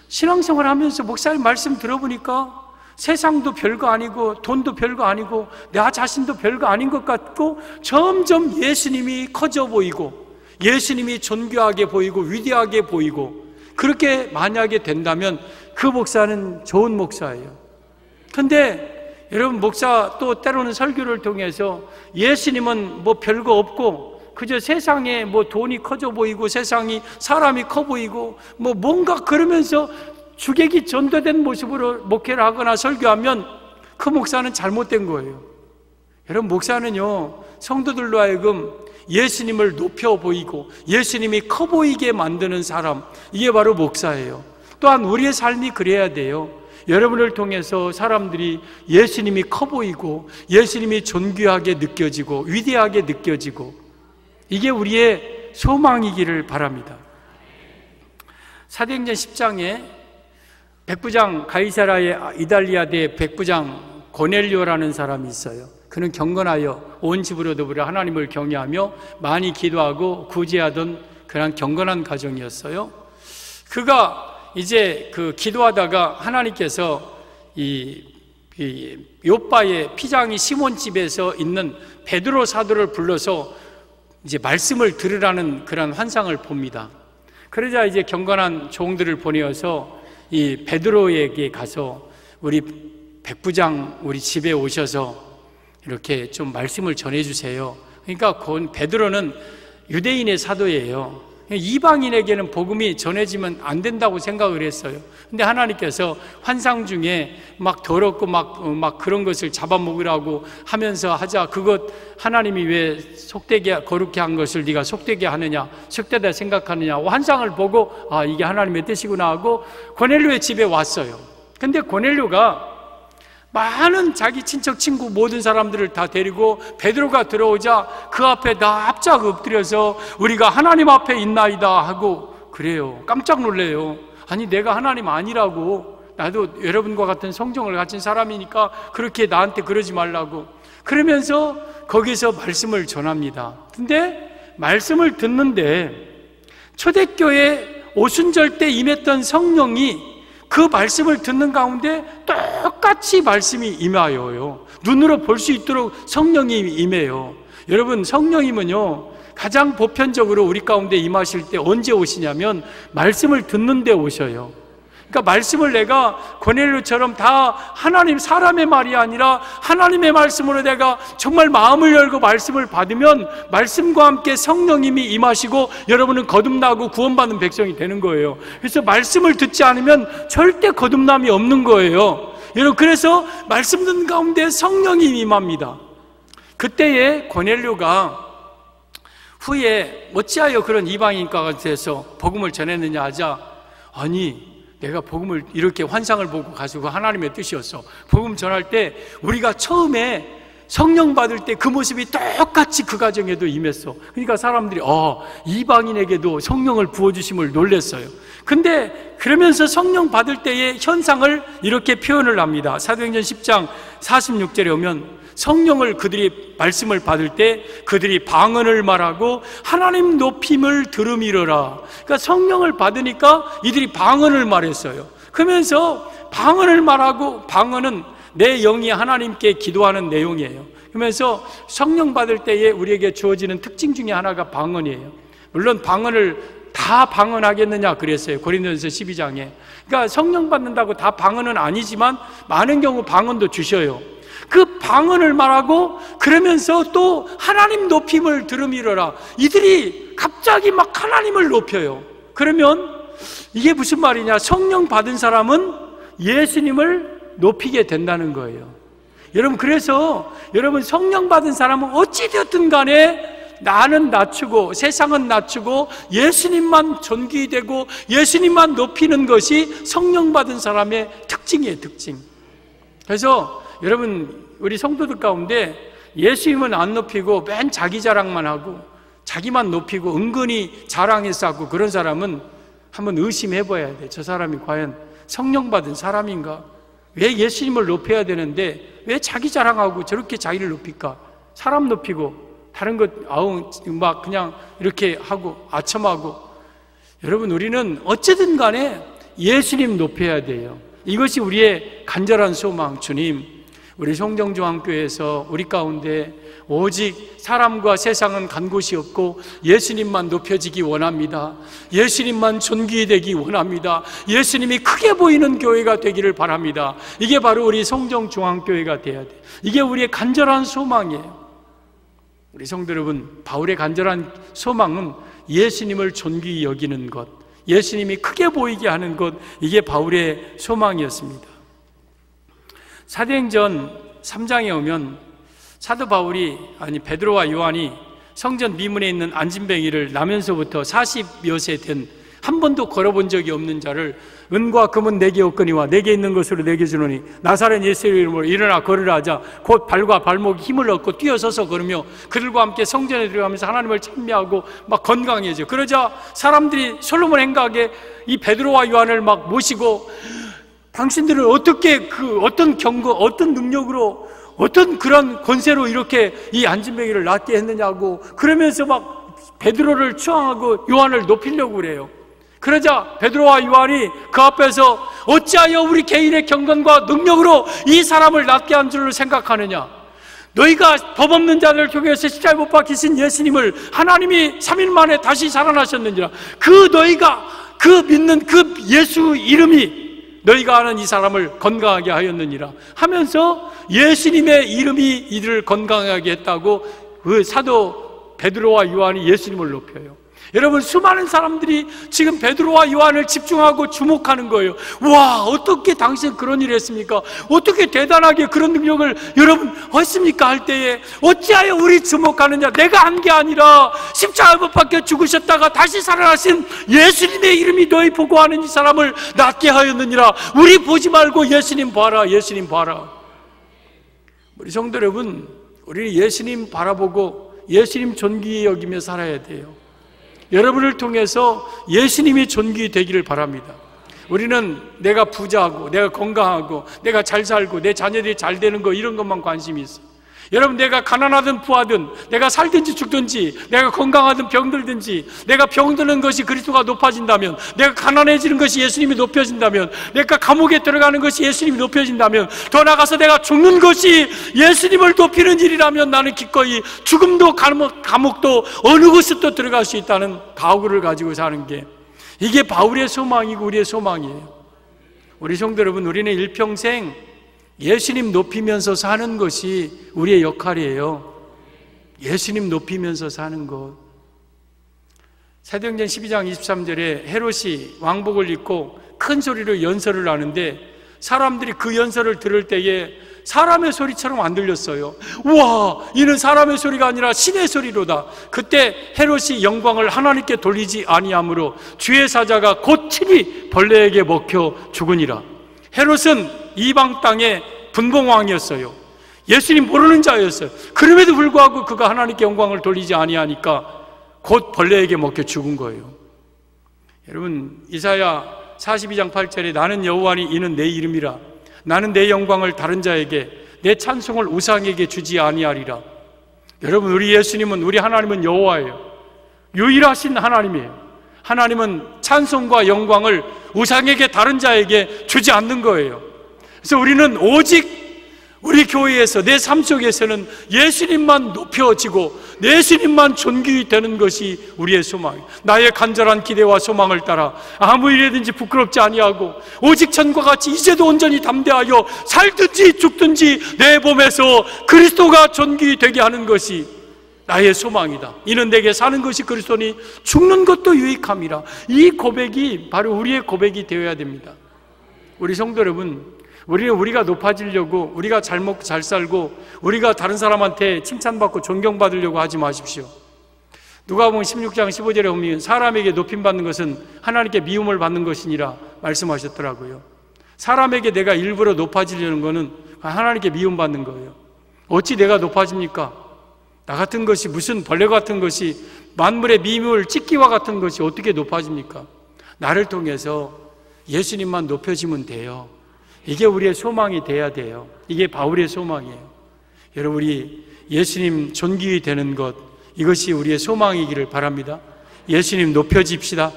신앙생활 하면서 목사님 말씀 들어보니까 세상도 별거 아니고 돈도 별거 아니고 나 자신도 별거 아닌 것 같고 점점 예수님이 커져 보이고 예수님이 존귀하게 보이고 위대하게 보이고, 그렇게 만약에 된다면 그 목사는 좋은 목사예요. 근데 여러분, 목사 또 때로는 설교를 통해서 예수님은 뭐 별거 없고 그저 세상에 뭐 돈이 커져 보이고 세상이 사람이 커 보이고 뭐 뭔가 그러면서 주객이 전도된 모습으로 목회를 하거나 설교하면 그 목사는 잘못된 거예요. 여러분, 목사는요, 성도들로 하여금 예수님을 높여 보이고 예수님이 커 보이게 만드는 사람, 이게 바로 목사예요. 또한 우리의 삶이 그래야 돼요. 여러분을 통해서 사람들이 예수님이 커 보이고 예수님이 존귀하게 느껴지고 위대하게 느껴지고, 이게 우리의 소망이기를 바랍니다. 사도행전 10장에 백부장, 가이사라의 이달리아대 백부장 고넬료라는 사람이 있어요. 그는 경건하여 온 집으로 더불어 하나님을 경외하며 많이 기도하고 구제하던 그런 경건한 가정이었어요. 그가 이제 그 기도하다가 하나님께서 이 요빠의 피장이 시몬 집에서 있는 베드로 사도를 불러서 이제 말씀을 들으라는 그런 환상을 봅니다. 그러자 이제 경건한 종들을 보내어서 이 베드로에게 가서 우리 백부장 우리 집에 오셔서 이렇게 좀 말씀을 전해주세요. 그러니까 베드로는 유대인의 사도예요. 이방인에게는 복음이 전해지면 안 된다고 생각을 했어요. 근데 하나님께서 환상 중에 막 더럽고 막 그런 것을 잡아먹으라고 하면서 하자, 그것 하나님이 왜 속되게 거룩게 한 것을 네가 속되게 하느냐, 속되다 생각하느냐, 환상을 보고 아, 이게 하나님의 뜻이구나 하고 고넬료의 집에 왔어요. 근데 고넬료가 많은 자기 친척 친구 모든 사람들을 다 데리고 베드로가 들어오자 그 앞에 납작 엎드려서 우리가 하나님 앞에 있나이다 하고 그래요. 깜짝 놀래요. 아니, 내가 하나님 아니라고, 나도 여러분과 같은 성정을 가진 사람이니까 그렇게 나한테 그러지 말라고, 그러면서 거기서 말씀을 전합니다. 근데 말씀을 듣는데 초대교회 오순절 때 임했던 성령이 그 말씀을 듣는 가운데 똑같이 말씀이 임하여요. 눈으로 볼 수 있도록 성령이 임해요. 여러분, 성령님은요 가장 보편적으로 우리 가운데 임하실 때 언제 오시냐면 말씀을 듣는 데 오셔요. 그러니까 말씀을 내가 고넬료처럼 다 하나님 사람의 말이 아니라 하나님의 말씀으로 내가 정말 마음을 열고 말씀을 받으면 말씀과 함께 성령님이 임하시고 여러분은 거듭나고 구원받는 백성이 되는 거예요. 그래서 말씀을 듣지 않으면 절대 거듭남이 없는 거예요. 여러분, 그래서 말씀 듣는 가운데 성령이 임합니다. 그때에 고넬료가 후에 어찌하여 그런 이방인과 돼서 복음을 전했느냐 하자, 아니, 내가 복음을 이렇게 환상을 보고 가지고 하나님의 뜻이었어. 복음 전할 때 우리가 처음에 성령 받을 때 그 모습이 똑같이 그 가정에도 임했어. 그러니까 사람들이 이방인에게도 성령을 부어주심을 놀랬어요. 근데 그러면서 성령 받을 때의 현상을 이렇게 표현을 합니다. 사도행전 10장 46절에 오면 성령을 그들이 말씀을 받을 때 그들이 방언을 말하고 하나님 높임을 들음이러라. 그러니까 성령을 받으니까 이들이 방언을 말했어요. 그러면서 방언을 말하고, 방언은 내 영이 하나님께 기도하는 내용이에요. 그러면서 성령 받을 때에 우리에게 주어지는 특징 중에 하나가 방언이에요. 물론 방언을 다 방언하겠느냐 그랬어요. 고린도전서 12장에. 그러니까 성령 받는다고 다 방언은 아니지만 많은 경우 방언도 주셔요. 그 방언을 말하고 그러면서 또 하나님 높임을 들음이러라. 이들이 갑자기 막 하나님을 높여요. 그러면 이게 무슨 말이냐, 성령 받은 사람은 예수님을 높이게 된다는 거예요. 여러분, 그래서 여러분 성령 받은 사람은 어찌되었든 간에 나는 낮추고 세상은 낮추고 예수님만 존귀되고 예수님만 높이는 것이 성령 받은 사람의 특징이에요, 특징. 그래서 여러분, 우리 성도들 가운데 예수님은 안 높이고 맨 자기 자랑만 하고 자기만 높이고 은근히 자랑해서 하고 그런 사람은 한번 의심해 봐야 돼. 저 사람이 과연 성령 받은 사람인가? 왜 예수님을 높여야 되는데 왜 자기 자랑하고 저렇게 자기를 높일까? 사람 높이고 다른 것 막 그냥 이렇게 하고 아첨하고. 여러분, 우리는 어쨌든 간에 예수님 높여야 돼요. 이것이 우리의 간절한 소망. 주님, 우리 성정중앙교회에서 우리 가운데 오직 사람과 세상은 간 곳이 없고 예수님만 높여지기 원합니다. 예수님만 존귀되기 원합니다. 예수님이 크게 보이는 교회가 되기를 바랍니다. 이게 바로 우리 성정중앙교회가 돼야 돼요. 이게 우리의 간절한 소망이에요. 우리 성도 여러분, 바울의 간절한 소망은 예수님을 존귀히 여기는 것, 예수님이 크게 보이게 하는 것, 이게 바울의 소망이었습니다. 사도행전 3장에 오면 사도 바울이, 베드로와 요한이 성전 미문에 있는 안진뱅이를 나면서부터 40여 세 된 한 번도 걸어본 적이 없는 자를 은과 금은 내게 없거니와 내게 있는 것으로 내게 주노니 나사렛 예수의 이름으로 일어나 걸으라 하자 곧 발과 발목에 힘을 얻고 뛰어서서 걸으며 그들과 함께 성전에 들어가면서 하나님을 찬미하고 막 건강해져. 그러자 사람들이 솔로몬 행각에 이 베드로와 요한을 막 모시고 당신들은 어떻게 어떤 경고, 어떤 능력으로, 어떤 그런 권세로 이렇게 이 안진뱅이를 낫게 했느냐고 그러면서 막 베드로를 추앙하고 요한을 높이려고 그래요. 그러자 베드로와 요한이 그 앞에서 어찌하여 우리 개인의 경건과 능력으로 이 사람을 낫게 한 줄로 생각하느냐? 너희가 법 없는 자를 통해서 십자가에 못 박히신 예수님을 하나님이 3일 만에 다시 살아나셨느니라. 너희가 믿는 그 예수 이름이 너희가 아는 이 사람을 건강하게 하였느니라 하면서 예수님의 이름이 이들을 건강하게 했다고 그 사도 베드로와 요한이 예수님을 높여요. 여러분, 수많은 사람들이 지금 베드로와 요한을 집중하고 주목하는 거예요. 와, 어떻게 당신 그런 일을 했습니까? 어떻게 대단하게 그런 능력을 여러분 했습니까? 할 때에 어찌하여 우리 주목하느냐? 내가 한 게 아니라 십자가에 못 박혀 죽으셨다가 다시 살아나신 예수님의 이름이 너희 보고 하는 이 사람을 낫게 하였느니라. 우리 보지 말고 예수님 봐라, 예수님 봐라. 우리 성도 여러분, 우리 예수님 바라보고 예수님 존귀히 여기며 살아야 돼요. 여러분을 통해서 예수님이 존귀히 되기를 바랍니다. 우리는 내가 부자하고 내가 건강하고 내가 잘 살고 내 자녀들이 잘 되는 거 이런 것만 관심이 있어요. 여러분, 내가 가난하든 부하든 내가 살든지 죽든지 내가 건강하든 병들든지 내가 병드는 것이 그리스도가 높아진다면, 내가 가난해지는 것이 예수님이 높여진다면, 내가 감옥에 들어가는 것이 예수님이 높여진다면, 더 나아가서 내가 죽는 것이 예수님을 높이는 일이라면 나는 기꺼이 죽음도 감옥도 어느 곳에도 들어갈 수 있다는 각오를 가지고 사는 게, 이게 바울의 소망이고 우리의 소망이에요. 우리 성도 여러분, 우리는 일평생 예수님 높이면서 사는 것이 우리의 역할이에요. 예수님 높이면서 사는 것. 사도행전 12장 23절에 헤롯이 왕복을 입고 큰 소리로 연설을 하는데 사람들이 그 연설을 들을 때에 사람의 소리처럼 안 들렸어요. 우와, 이는 사람의 소리가 아니라 신의 소리로다. 그때 헤롯이 영광을 하나님께 돌리지 아니하므로 주의 사자가 곧 친히 벌레에게 먹혀 죽으니라. 헤롯은 이방 땅의 분봉왕이었어요. 예수님 모르는 자였어요. 그럼에도 불구하고 그가 하나님께 영광을 돌리지 아니하니까 곧 벌레에게 먹혀 죽은 거예요. 여러분, 이사야 42장 8절에 나는 여호와니 이는 내 이름이라. 나는 내 영광을 다른 자에게 내 찬송을 우상에게 주지 아니하리라. 여러분, 우리 예수님은, 우리 하나님은 여호와예요. 유일하신 하나님이에요. 하나님은 찬송과 영광을 우상에게 다른 자에게 주지 않는 거예요. 그래서 우리는 오직 우리 교회에서 내 삶 속에서는 예수님만 높여지고 예수님만 존귀히 되는 것이 우리의 소망이에요. 나의 간절한 기대와 소망을 따라 아무 일이든지 부끄럽지 아니하고 오직 전과 같이 이제도 온전히 담대하여 살든지 죽든지 내 몸에서 그리스도가 존귀히 되게 하는 것이 나의 소망이다. 이는 내게 사는 것이 그리스도니 죽는 것도 유익함이라. 이 고백이 바로 우리의 고백이 되어야 됩니다. 우리 성도 여러분, 우리는 우리가 높아지려고, 우리가 잘 먹고 잘 살고 우리가 다른 사람한테 칭찬받고 존경받으려고 하지 마십시오. 누가복음 16장 15절에 보면 사람에게 높임 받는 것은 하나님께 미움을 받는 것이니라 말씀하셨더라고요. 사람에게 내가 일부러 높아지려는 것은 하나님께 미움 받는 거예요. 어찌 내가 높아집니까? 나 같은 것이, 무슨 벌레 같은 것이, 만물의 미물 찢기와 같은 것이 어떻게 높아집니까? 나를 통해서 예수님만 높여지면 돼요. 이게 우리의 소망이 돼야 돼요. 이게 바울의 소망이에요. 여러분, 우리 예수님 존귀 되는 것, 이것이 우리의 소망이기를 바랍니다. 예수님 높여집시다.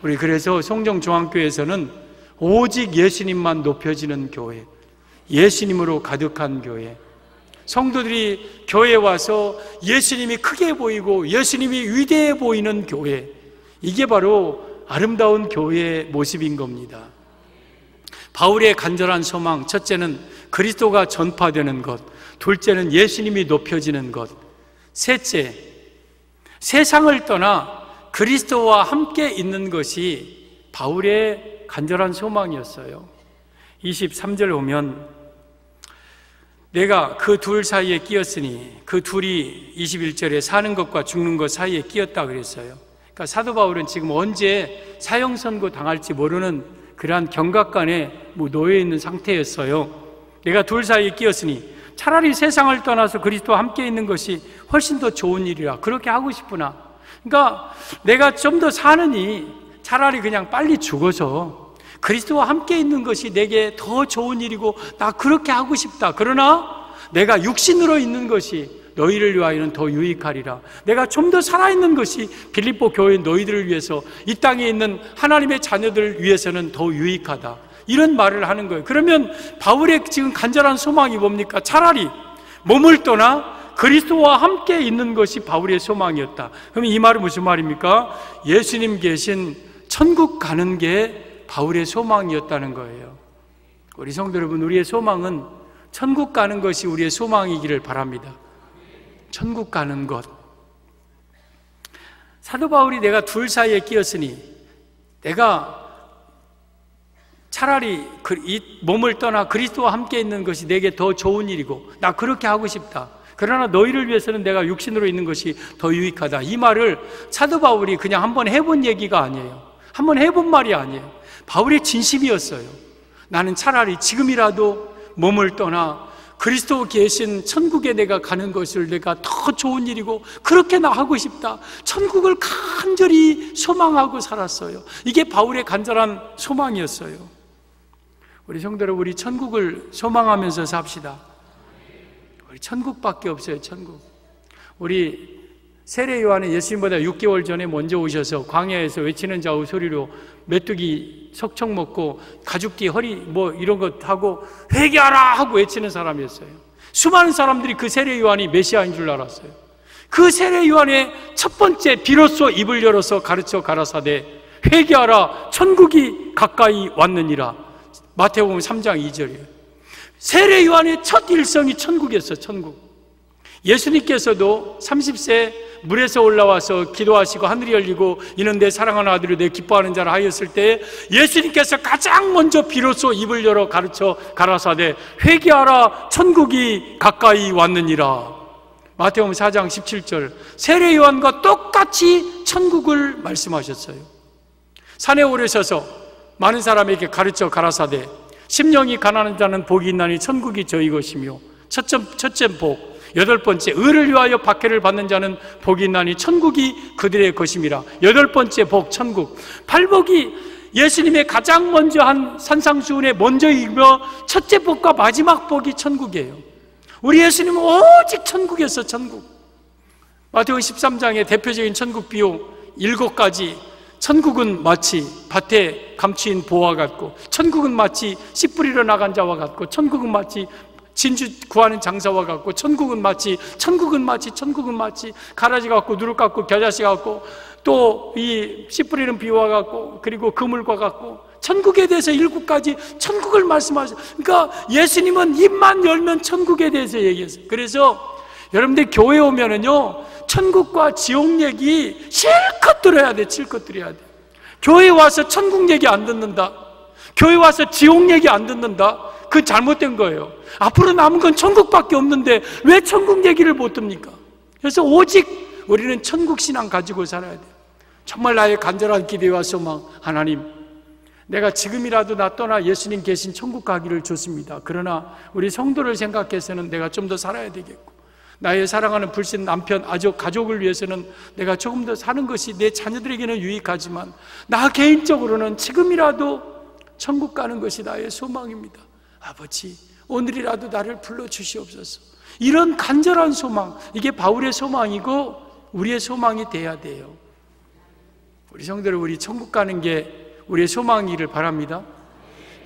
우리 그래서 송정중앙교회에서는 오직 예수님만 높여지는 교회, 예수님으로 가득한 교회, 성도들이 교회에 와서 예수님이 크게 보이고 예수님이 위대해 보이는 교회, 이게 바로 아름다운 교회의 모습인 겁니다. 바울의 간절한 소망, 첫째는 그리스도가 전파되는 것, 둘째는 예수님이 높여지는 것, 셋째, 세상을 떠나 그리스도와 함께 있는 것이 바울의 간절한 소망이었어요. 23절 보면 내가 그 둘 사이에 끼었으니, 그 둘이 21절에 사는 것과 죽는 것 사이에 끼었다 그랬어요. 그러니까 사도 바울은 지금 언제 사형선고 당할지 모르는 그러한 경각간에 놓여 있는 상태였어요. 내가 둘 사이에 끼었으니 차라리 세상을 떠나서 그리스도와 함께 있는 것이 훨씬 더 좋은 일이라, 그렇게 하고 싶구나. 그러니까 내가 좀 더 사느니 차라리 그냥 빨리 죽어서 그리스도와 함께 있는 것이 내게 더 좋은 일이고 나 그렇게 하고 싶다. 그러나 내가 육신으로 있는 것이 너희를 위하여는 더 유익하리라. 내가 좀 더 살아있는 것이 빌립보 교회 너희들을 위해서, 이 땅에 있는 하나님의 자녀들을 위해서는 더 유익하다. 이런 말을 하는 거예요. 그러면 바울의 지금 간절한 소망이 뭡니까? 차라리 몸을 떠나 그리스도와 함께 있는 것이 바울의 소망이었다. 그럼 이 말은 무슨 말입니까? 예수님 계신 천국 가는 게 바울의 소망이었다는 거예요. 우리 성도 여러분, 우리의 소망은 천국 가는 것이 우리의 소망이기를 바랍니다. 천국 가는 것. 사도 바울이 내가 둘 사이에 끼었으니 내가 차라리 이 몸을 떠나 그리스도와 함께 있는 것이 내게 더 좋은 일이고 나 그렇게 하고 싶다. 그러나 너희를 위해서는 내가 육신으로 있는 것이 더 유익하다. 이 말을 사도 바울이 그냥 한번 해본 얘기가 아니에요. 한번 해본 말이 아니에요. 바울의 진심이었어요. 나는 차라리 지금이라도 몸을 떠나 그리스도 계신 천국에 내가 가는 것을 내가 더 좋은 일이고 그렇게 나 하고 싶다. 천국을 간절히 소망하고 살았어요. 이게 바울의 간절한 소망이었어요. 우리 성도 여러분, 우리 천국을 소망하면서 삽시다. 우리 천국밖에 없어요. 천국. 우리 세례 요한은 예수님보다 6개월 전에 먼저 오셔서 광야에서 외치는 자우 소리로 메뚜기 석청 먹고 가죽띠 허리 이런 거 하고 회개하라 하고 외치는 사람이었어요. 수많은 사람들이 그 세례 요한이 메시아인 줄 알았어요. 그 세례 요한의 첫 번째 비로소 입을 열어서 가르쳐 가라사대 회개하라 천국이 가까이 왔느니라. 마태복음 3장 2절이에요. 세례 요한의 첫 일성이 천국이었어요. 천국. 예수님께서도 30세 물에서 올라와서 기도하시고 하늘이 열리고 이는 내 사랑하는 아들이 내 기뻐하는 자라 하였을 때 예수님께서 가장 먼저 비로소 입을 열어 가르쳐 가라사대 회개하라 천국이 가까이 왔느니라. 마태복음 4장 17절 세례 요한과 똑같이 천국을 말씀하셨어요. 산에 오르셔서 많은 사람에게 가르쳐 가라사대 심령이 가난한 자는 복이 있나니 천국이 저희 것이며 첫째 복, 8번째 의를 위하여 박해를 받는 자는 복이 있나니 천국이 그들의 것임이라. 8번째 복 천국. 팔복이 예수님의 가장 먼저 한 산상수훈에 먼저 읽어 첫째 복과 마지막 복이 천국이에요. 우리 예수님은 오직 천국이었어. 천국. 마태복음 13장의 대표적인 천국 비유 7가지. 천국은 마치 밭에 감추인 보화 같고, 천국은 마치 씨 뿌리러 나간 자와 같고, 천국은 마치 진주 구하는 장사와 같고, 천국은 마치 가라지 같고 누룩 같고 겨자씨 같고 또 이 씨 뿌리는 비와 같고 그리고 그물과 같고, 천국에 대해서 7가지 천국을 말씀하셔요. 그러니까 예수님은 입만 열면 천국에 대해서 얘기했어요. 그래서 여러분들 교회 오면은요 천국과 지옥 얘기 실컷 들어야 돼. 실컷 들어야 돼. 교회 와서 천국 얘기 안 듣는다, 교회 와서 지옥 얘기 안 듣는다, 그건 잘못된 거예요. 앞으로 남은 건 천국밖에 없는데 왜 천국 얘기를 못 듭니까? 그래서 오직 우리는 천국 신앙 가지고 살아야 돼요. 정말 나의 간절한 기대와 소망, 하나님, 내가 지금이라도 나 떠나 예수님 계신 천국 가기를 좋습니다. 그러나 우리 성도를 생각해서는 내가 좀 더 살아야 되겠고, 나의 사랑하는 불신 남편, 가족을 위해서는 내가 조금 더 사는 것이 내 자녀들에게는 유익하지만 나 개인적으로는 지금이라도 천국 가는 것이 나의 소망입니다. 아버지, 오늘이라도 나를 불러주시옵소서. 이런 간절한 소망, 이게 바울의 소망이고 우리의 소망이 돼야 돼요. 우리 성도들, 우리 천국 가는 게 우리의 소망이기를 바랍니다.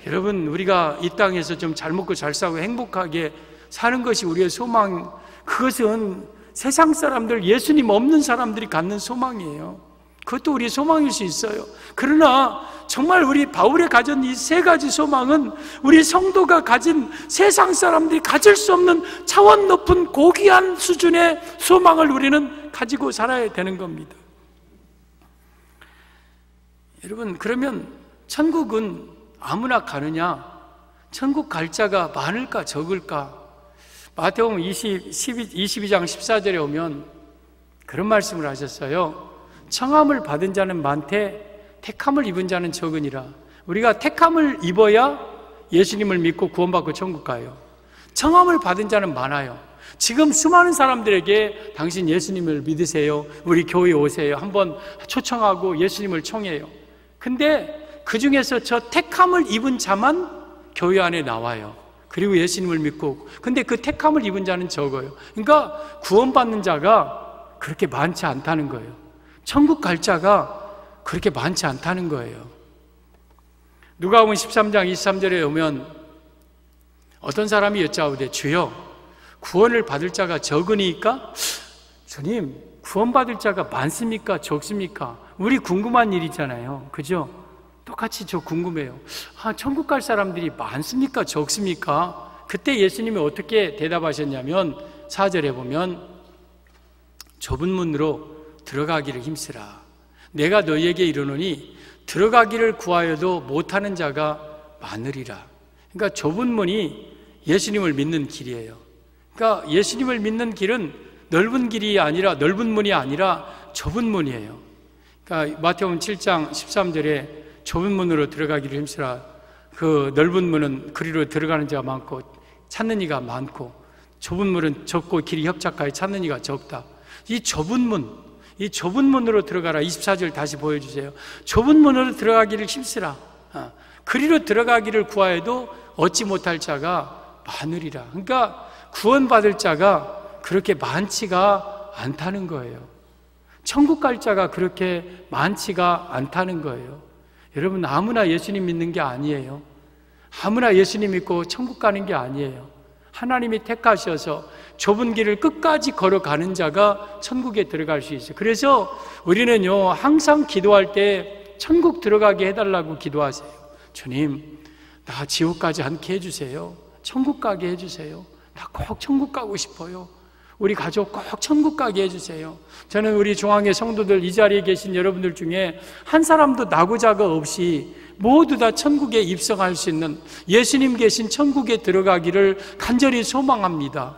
여러분, 우리가 이 땅에서 좀 잘 먹고 잘 싸고 행복하게 사는 것이 우리의 소망, 그것은 세상 사람들, 예수님 없는 사람들이 갖는 소망이에요. 그것도 우리의 소망일 수 있어요. 그러나 정말 우리 바울이 가진 이 세 가지 소망은 우리 성도가 가진 세상 사람들이 가질 수 없는 차원 높은 고귀한 수준의 소망을 우리는 가지고 살아야 되는 겁니다. 여러분, 그러면 천국은 아무나 가느냐? 천국 갈 자가 많을까 적을까? 마태복음 22장 14절에 오면 그런 말씀을 하셨어요. 청함을 받은 자는 많되 택함을 입은 자는 적으니라. 우리가 택함을 입어야 예수님을 믿고 구원받고 천국 가요. 청함을 받은 자는 많아요. 지금 수많은 사람들에게 당신 예수님을 믿으세요, 우리 교회에 오세요, 한번 초청하고 예수님을 청해요. 근데 그 중에서 저 택함을 입은 자만 교회 안에 나와요. 그리고 예수님을 믿고, 근데 그 택함을 입은 자는 적어요. 그러니까 구원받는 자가 그렇게 많지 않다는 거예요. 천국 갈 자가 그렇게 많지 않다는 거예요. 누가복음 13장 23절에 오면 어떤 사람이 여짜오되 주여, 구원을 받을 자가 적으니까? 주님, 구원받을 자가 많습니까 적습니까? 우리 궁금한 일이잖아요, 그죠? 똑같이 저 궁금해요. 천국 갈 사람들이 많습니까 적습니까? 그때 예수님이 어떻게 대답하셨냐면 4절에 보면 좁은 문으로 들어가기를 힘쓰라. 내가 너희에게 이르노니 들어가기를 구하여도 못하는 자가 많으리라. 그러니까 좁은 문이 예수님을 믿는 길이에요. 그러니까 예수님을 믿는 길은 넓은 길이 아니라, 넓은 문이 아니라 좁은 문이에요. 그러니까 마태복음 7장 13절에 좁은 문으로 들어가기를 힘쓰라. 그 넓은 문은 그리로 들어가는 자가 많고 찾는 이가 많고, 좁은 문은 좁고 길이 협착하여 찾는 이가 적다. 이 좁은 문으로 들어가라. 24절 다시 보여주세요. 좁은 문으로 들어가기를 힘쓰라. 그리로 들어가기를 구하여도 얻지 못할 자가 많으리라. 그러니까 구원받을 자가 그렇게 많지가 않다는 거예요. 천국 갈 자가 그렇게 많지가 않다는 거예요. 여러분, 아무나 예수님 믿는 게 아니에요. 아무나 예수님 믿고 천국 가는 게 아니에요. 하나님이 택하셔서 좁은 길을 끝까지 걸어가는 자가 천국에 들어갈 수 있어요. 그래서 우리는요, 항상 기도할 때 천국 들어가게 해달라고 기도하세요. 주님, 나 지옥 가지 않게 해주세요. 천국 가게 해주세요. 나 꼭 천국 가고 싶어요. 우리 가족 꼭 천국 가게 해주세요. 저는 우리 중앙의 성도들, 이 자리에 계신 여러분들 중에 한 사람도 나고자가 없이 모두 다 천국에 입성할 수 있는, 예수님 계신 천국에 들어가기를 간절히 소망합니다.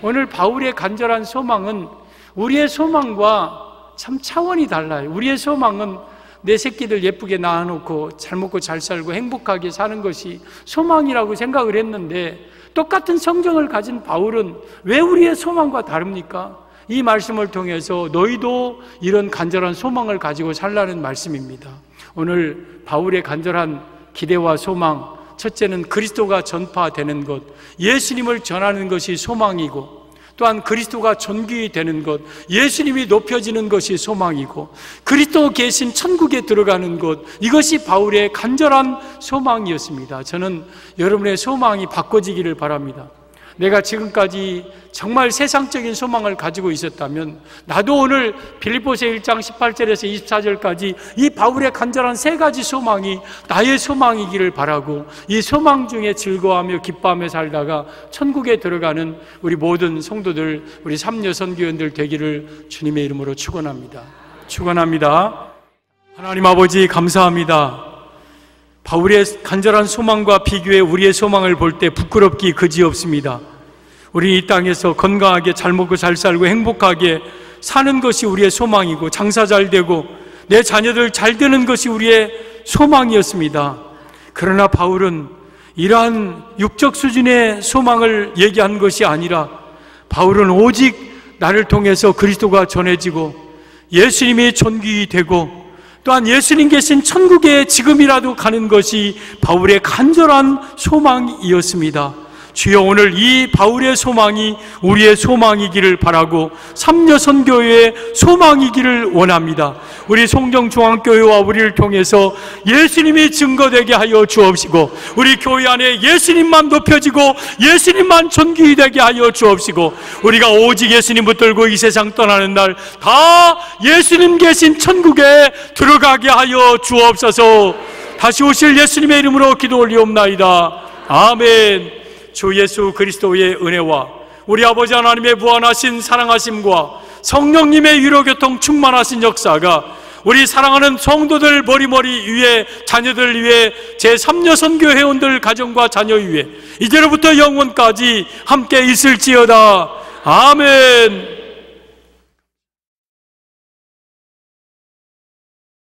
오늘 바울의 간절한 소망은 우리의 소망과 참 차원이 달라요. 우리의 소망은 내 새끼들 예쁘게 낳아놓고 잘 먹고 잘 살고 행복하게 사는 것이 소망이라고 생각을 했는데, 똑같은 성경을 가진 바울은 왜 우리의 소망과 다릅니까? 이 말씀을 통해서 너희도 이런 간절한 소망을 가지고 살라는 말씀입니다. 오늘 바울의 간절한 기대와 소망, 첫째는 그리스도가 전파되는 것, 예수님을 전하는 것이 소망이고, 또한 그리스도가 존귀히 되는 것, 예수님이 높여지는 것이 소망이고, 그리스도 계신 천국에 들어가는 것, 이것이 바울의 간절한 소망이었습니다. 저는 여러분의 소망이 바꿔지기를 바랍니다. 내가 지금까지 정말 세상적인 소망을 가지고 있었다면 나도 오늘 빌립보서 1장 18절에서 24절까지 이 바울의 간절한 세 가지 소망이 나의 소망이기를 바라고, 이 소망 중에 즐거워하며 기뻐하며 살다가 천국에 들어가는 우리 모든 성도들, 우리 삼녀 선교연들 되기를 주님의 이름으로 축원합니다. 축원합니다. 하나님 아버지, 감사합니다. 바울의 간절한 소망과 비교해 우리의 소망을 볼 때 부끄럽기 그지없습니다. 우리 이 땅에서 건강하게 잘 먹고 잘 살고 행복하게 사는 것이 우리의 소망이고, 장사 잘 되고 내 자녀들 잘 되는 것이 우리의 소망이었습니다. 그러나 바울은 이러한 육적 수준의 소망을 얘기한 것이 아니라, 바울은 오직 나를 통해서 그리스도가 전해지고 예수님이 존귀 되고 또한 예수님 계신 천국에 지금이라도 가는 것이 바울의 간절한 소망이었습니다. 주여, 오늘 이 바울의 소망이 우리의 소망이기를 바라고 삼려선교회의 소망이기를 원합니다. 우리 송정중앙교회와 우리를 통해서 예수님이 증거되게 하여 주옵시고, 우리 교회 안에 예수님만 높여지고 예수님만 존귀되게 하여 주옵시고, 우리가 오직 예수님 붙들고 이 세상 떠나는 날 다 예수님 계신 천국에 들어가게 하여 주옵소서. 다시 오실 예수님의 이름으로 기도 올리옵나이다. 아멘. 주 예수 그리스도의 은혜와 우리 아버지 하나님의 무한하신 사랑하심과 성령님의 위로교통 충만하신 역사가 우리 사랑하는 성도들 머리머리 위에, 자녀들 위에, 제3여 선교 회원들 가정과 자녀 위에 이제로부터 영원까지 함께 있을지어다. 아멘.